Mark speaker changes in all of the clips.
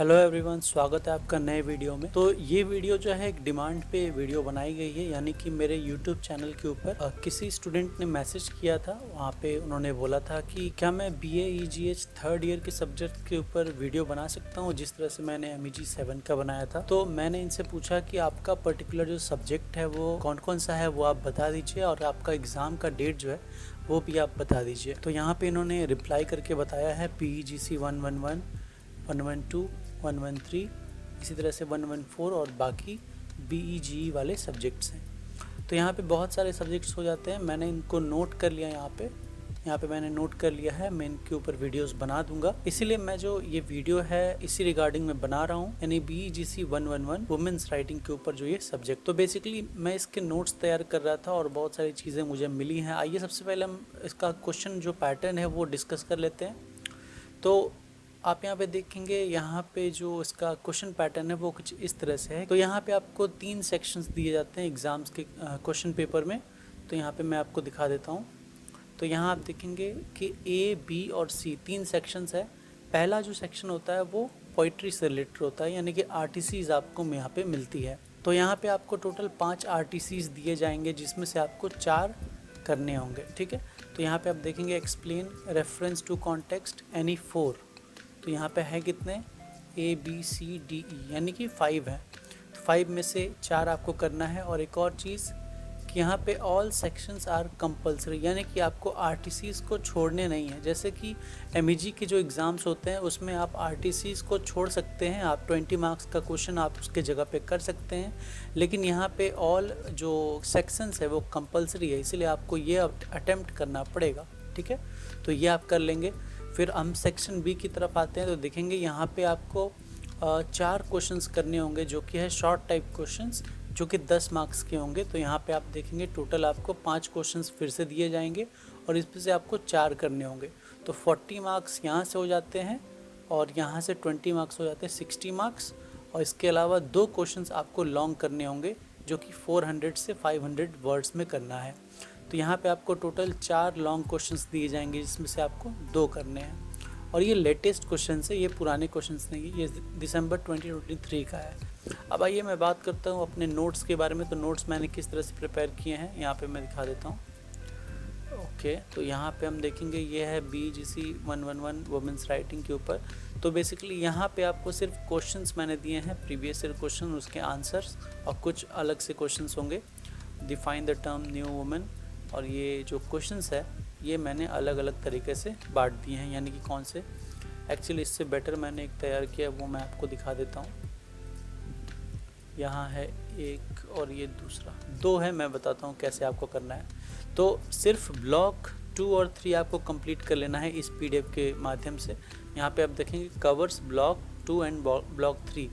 Speaker 1: Hello everyone, स्वागत है आपका नए वीडियो में। तो ये वीडियो जो है एक डिमांड पे वीडियो बनाई गई है, यानी कि मेरे यूट्यूब चैनल के ऊपर किसी स्टूडेंट ने मैसेज किया था। वहाँ पे उन्होंने बोला था कि क्या मैं BA EGH थर्ड ईयर के सब्जेक्ट के ऊपर वीडियो बना सकता हूँ, जिस तरह से मैंने MEG 7 का बनाया था। तो मैंने इनसे पूछा कि आपका पर्टिकुलर जो सब्जेक्ट है वो कौन कौन सा है, वो आप बता दीजिए, और आपका एग्ज़ाम का डेट जो है वो भी आप बता दीजिए। तो यहाँ पे इन्होंने रिप्लाई करके बताया है PEGC 111, 112, 113, इसी तरह से 114 और बाकी BEGE वाले सब्जेक्ट्स हैं। तो यहाँ पे बहुत सारे सब्जेक्ट्स हो जाते हैं। मैंने इनको नोट कर लिया यहाँ पे मैंने नोट कर लिया है। मैं इनके ऊपर वीडियोस बना दूंगा, इसीलिए मैं जो ये वीडियो है इसी रिगार्डिंग में बना रहा हूँ, यानी BEGC 111 वुमेन्स राइटिंग के ऊपर जो ये सब्जेक्ट। तो बेसिकली मैं इसके नोट्स तैयार कर रहा था और बहुत सारी चीज़ें मुझे मिली हैं। आइए सबसे पहले हम इसका क्वेश्चन जो पैटर्न है वो डिस्कस कर लेते हैं। तो आप यहाँ पे देखेंगे, यहाँ पे जो इसका क्वेश्चन पैटर्न है वो कुछ इस तरह से है। तो यहाँ पे आपको 3 सेक्शंस दिए जाते हैं एग्ज़ाम्स के क्वेश्चन पेपर में। तो यहाँ पे मैं आपको दिखा देता हूँ। तो यहाँ आप देखेंगे कि A, B और C 3 सेक्शंस है। पहला जो सेक्शन होता है वो पोइट्री से रिलेटेड होता है, यानी कि RTCs आपको यहाँ पे मिलती है। तो यहाँ पे आपको टोटल 5 RTCs दिए जाएंगे, जिसमें से आपको 4 करने होंगे, ठीक है। तो यहाँ पे आप देखेंगे explain, reference to context, any 4। तो यहाँ पे है कितने, ABCDE, यानी कि 5 है। 5 में से 4 आपको करना है। और एक और चीज़ कि यहाँ पे ऑल सेक्शंस आर कंपलसरी, यानी कि आपको RTCs को छोड़ने नहीं है। जैसे कि MEG के जो एग्ज़ाम्स होते हैं उसमें आप RTCs को छोड़ सकते हैं, आप 20 मार्क्स का क्वेश्चन आप उसके जगह पे कर सकते हैं, लेकिन यहाँ पे ऑल जो सेक्शंस है वो कंपलसरी है, इसलिए आपको ये अटेम्प्ट करना पड़ेगा, ठीक है। तो ये आप कर लेंगे। फिर हम सेक्शन B की तरफ आते हैं। तो देखेंगे यहाँ पे आपको 4 क्वेश्चंस करने होंगे, जो कि है शॉर्ट टाइप क्वेश्चंस, जो कि 10 मार्क्स के होंगे। तो यहाँ पे आप देखेंगे टोटल आपको 5 क्वेश्चंस फिर से दिए जाएंगे और इसमें से आपको 4 करने होंगे। तो 40 मार्क्स यहाँ से हो जाते हैं और यहाँ से 20 मार्क्स हो जाते हैं, 60 मार्क्स। और इसके अलावा 2 क्वेश्चंस आपको लॉन्ग करने होंगे, जो कि 400 से 500 वर्ड्स में करना है। तो यहाँ पे आपको टोटल 4 लॉन्ग क्वेश्चंस दिए जाएंगे, जिसमें से आपको 2 करने हैं। और ये लेटेस्ट क्वेश्चन है, ये पुराने क्वेश्चंस नहीं है, ये दिसंबर 2023 का है। अब आइए मैं बात करता हूँ अपने नोट्स के बारे में। तो नोट्स मैंने किस तरह से प्रिपेयर किए हैं यहाँ पे मैं दिखा देता हूँ। ओके, तो यहाँ पे हम देखेंगे ये है BEGC 111 वुमेन्स राइटिंग के ऊपर। तो बेसिकली यहाँ पे आपको सिर्फ क्वेश्चंस मैंने दिए हैं, प्रीवियस ईयर क्वेश्चन, उसके आंसर्स, और कुछ अलग से क्वेश्चंस होंगे। Define the term new women, और ये जो क्वेश्चंस है ये मैंने अलग अलग तरीके से बांट दिए हैं, यानी कि कौन से। एक्चुअली इससे बेटर मैंने एक तैयार किया, वो मैं आपको दिखा देता हूँ। यहाँ है एक और ये दूसरा, 2 है, मैं बताता हूँ कैसे आपको करना है। तो सिर्फ ब्लॉक 2 और 3 आपको कंप्लीट कर लेना है इस PDF के माध्यम से। यहाँ पे आप देखेंगे covers block 2 and block 3।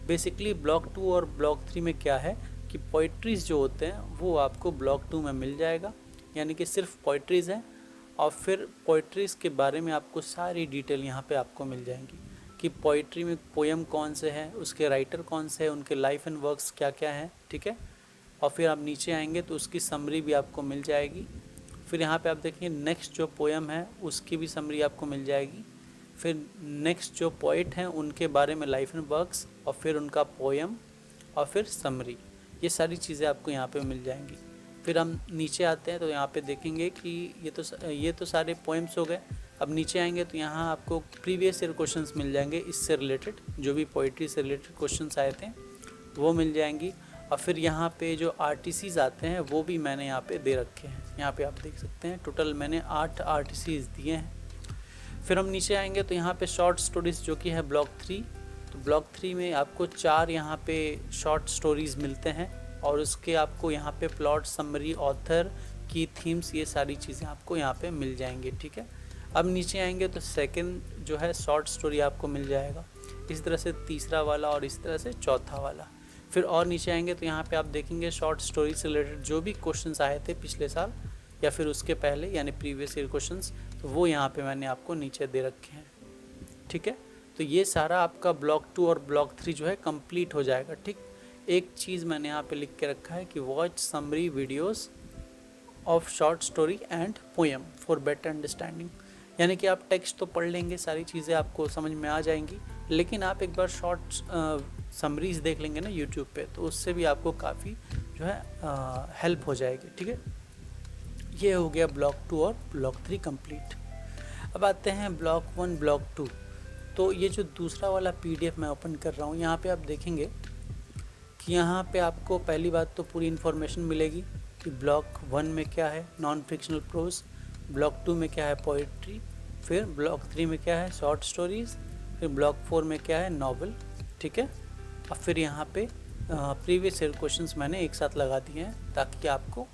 Speaker 1: Basically block 2 और ब्लॉक 3 में क्या है कि पोइट्रीज़ जो होते हैं वो आपको ब्लॉक 2 में मिल जाएगा, यानी कि सिर्फ पोइट्रीज़ हैं। और फिर पोइट्रीज़ के बारे में आपको सारी डिटेल यहाँ पे आपको मिल जाएंगी कि पोइट्री में पोएम कौन से हैं, उसके राइटर कौन से हैं, उनके लाइफ एंड वर्क्स क्या क्या हैं, ठीक है। और फिर आप नीचे आएंगे तो उसकी समरी भी आपको मिल जाएगी। फिर यहाँ पे आप देखेंगे नेक्स्ट जो पोएम है उसकी भी समरी आपको मिल जाएगी। फिर नेक्स्ट जो पोइट हैं उनके बारे में लाइफ एंड वर्क्स, और फिर उनका पोएम, और फिर समरी, ये सारी चीज़ें आपको यहाँ पे मिल जाएंगी। फिर हम नीचे आते हैं तो यहाँ पे देखेंगे कि ये तो सारे पोएम्स हो गए। अब नीचे आएंगे तो यहाँ आपको प्रीवियस ईयर क्वेश्चंस मिल जाएंगे, इससे रिलेटेड जो भी पोइट्री से रिलेटेड क्वेश्चंस आए थे वो मिल जाएंगी। और फिर यहाँ पे जो RTCs आते हैं वो भी मैंने यहाँ पे दे रखे हैं। यहाँ पे आप देख सकते हैं टोटल मैंने 8 RTCs दिए हैं। फिर हम नीचे आएंगे तो यहाँ पे शॉर्ट स्टोरीज़, जो कि है ब्लॉक 3। तो ब्लॉक 3 में आपको 4 यहाँ पे शॉर्ट स्टोरीज़ मिलते हैं, और उसके आपको यहाँ पे प्लॉट, समरी, ऑथर, की थीम्स, ये सारी चीज़ें आपको यहाँ पे मिल जाएंगी, ठीक है। अब नीचे आएंगे तो सेकंड जो है शॉर्ट स्टोरी आपको मिल जाएगा, इस तरह से तीसरा वाला और इस तरह से चौथा वाला। फिर और नीचे आएंगे तो यहाँ पे आप देखेंगे शॉर्ट स्टोरी से रिलेटेड जो भी क्वेश्चंस आए थे पिछले साल या फिर उसके पहले, यानी प्रीवियस ईयर क्वेश्चंस, तो वो यहाँ पे मैंने आपको नीचे दे रखे हैं, ठीक है। तो ये सारा आपका ब्लॉक 2 और ब्लॉक 3 जो है कंप्लीट हो जाएगा, ठीक। एक चीज़ मैंने यहाँ पे लिख के रखा है कि watch summary videos of short story and poem for better understanding, यानी कि आप टेक्स्ट तो पढ़ लेंगे, सारी चीज़ें आपको समझ में आ जाएंगी, लेकिन आप एक बार शॉर्ट समरीज देख लेंगे ना यूट्यूब पे, तो उससे भी आपको काफ़ी जो है हेल्प हो जाएगी। ठीक है, ये हो गया ब्लॉक 2 और ब्लॉक 3 कंप्लीट। अब आते हैं ब्लॉक 1 ब्लॉक 2। तो ये जो दूसरा वाला PDF मैं ओपन कर रहा हूँ, यहाँ पे आप देखेंगे कि यहाँ पे आपको पहली बात तो पूरी इन्फॉर्मेशन मिलेगी कि ब्लॉक 1 में क्या है नॉन फिक्शनल प्रोज, ब्लॉक 2 में क्या है पोइट्री, फिर ब्लॉक 3 में क्या है शॉर्ट स्टोरीज़, फिर ब्लॉक 4 में क्या है नॉवल। ठीक है, और फिर यहाँ पे प्रीवियस ईयर क्वेश्चंस मैंने एक साथ लगा दिए हैं ताकि आपको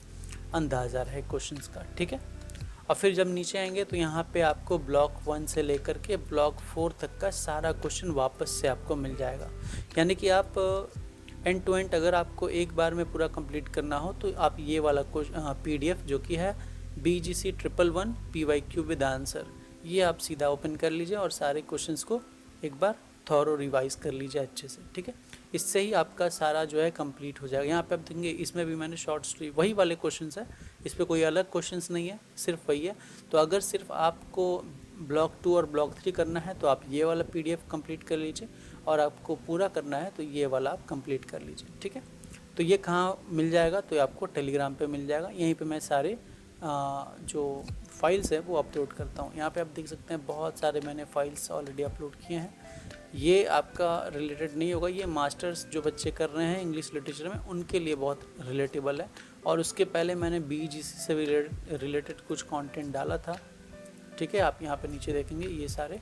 Speaker 1: अंदाज़ा रहे क्वेश्चंस का। ठीक है, और फिर जब नीचे आएंगे तो यहाँ पे आपको ब्लॉक 1 से लेकर के ब्लॉक 4 तक का सारा क्वेश्चन वापस से आपको मिल जाएगा। यानी कि आप एंड टू एंड अगर आपको एक बार में पूरा कंप्लीट करना हो तो आप ये वाला PDF जो कि है BGC 111 PYQ विद आंसर, ये आप सीधा ओपन कर लीजिए और सारे क्वेश्चंस को एक बार थॉरो रिवाइज कर लीजिए अच्छे से। ठीक है, इससे ही आपका सारा जो है कंप्लीट हो जाएगा। यहाँ पे आप देखेंगे इसमें भी मैंने शॉर्ट स्टोरी वही वाले क्वेश्चंस है, इस पर कोई अलग क्वेश्चंस नहीं है, सिर्फ वही है। तो अगर सिर्फ आपको ब्लॉक 2 और ब्लॉक 3 करना है तो आप ये वाला PDF कंप्लीट कर लीजिए, और आपको पूरा करना है तो ये वाला आप कंप्लीट कर लीजिए। ठीक है, तो ये कहाँ मिल जाएगा, तो आपको टेलीग्राम पे मिल जाएगा। यहीं पे मैं सारे जो फाइल्स है वो अपलोड करता हूँ। यहाँ पे आप देख सकते हैं बहुत सारे मैंने फाइल्स ऑलरेडी अपलोड किए हैं। ये आपका रिलेटेड नहीं होगा, ये मास्टर्स जो बच्चे कर रहे हैं इंग्लिश लिटरेचर में उनके लिए बहुत रिलेटेबल है। और उसके पहले मैंने BGC से भी रिलेटेड कुछ कंटेंट डाला था। ठीक है, आप यहाँ पे नीचे देखेंगे ये सारे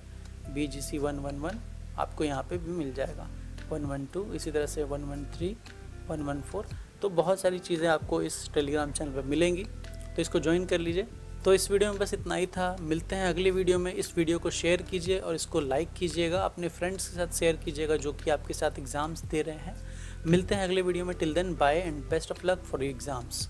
Speaker 1: BGC 111 आपको यहाँ पे भी मिल जाएगा, 112 इसी तरह से 113 114। तो बहुत सारी चीज़ें आपको इस टेलीग्राम चैनल पर मिलेंगी, तो इसको ज्वाइन कर लीजिए। तो इस वीडियो में बस इतना ही था, मिलते हैं अगली वीडियो में। इस वीडियो को शेयर कीजिए और इसको लाइक कीजिएगा, अपने फ्रेंड्स के साथ शेयर कीजिएगा जो कि आपके साथ एग्ज़ाम्स दे रहे हैं। मिलते हैं अगले वीडियो में, till then bye and best of luck for your exams.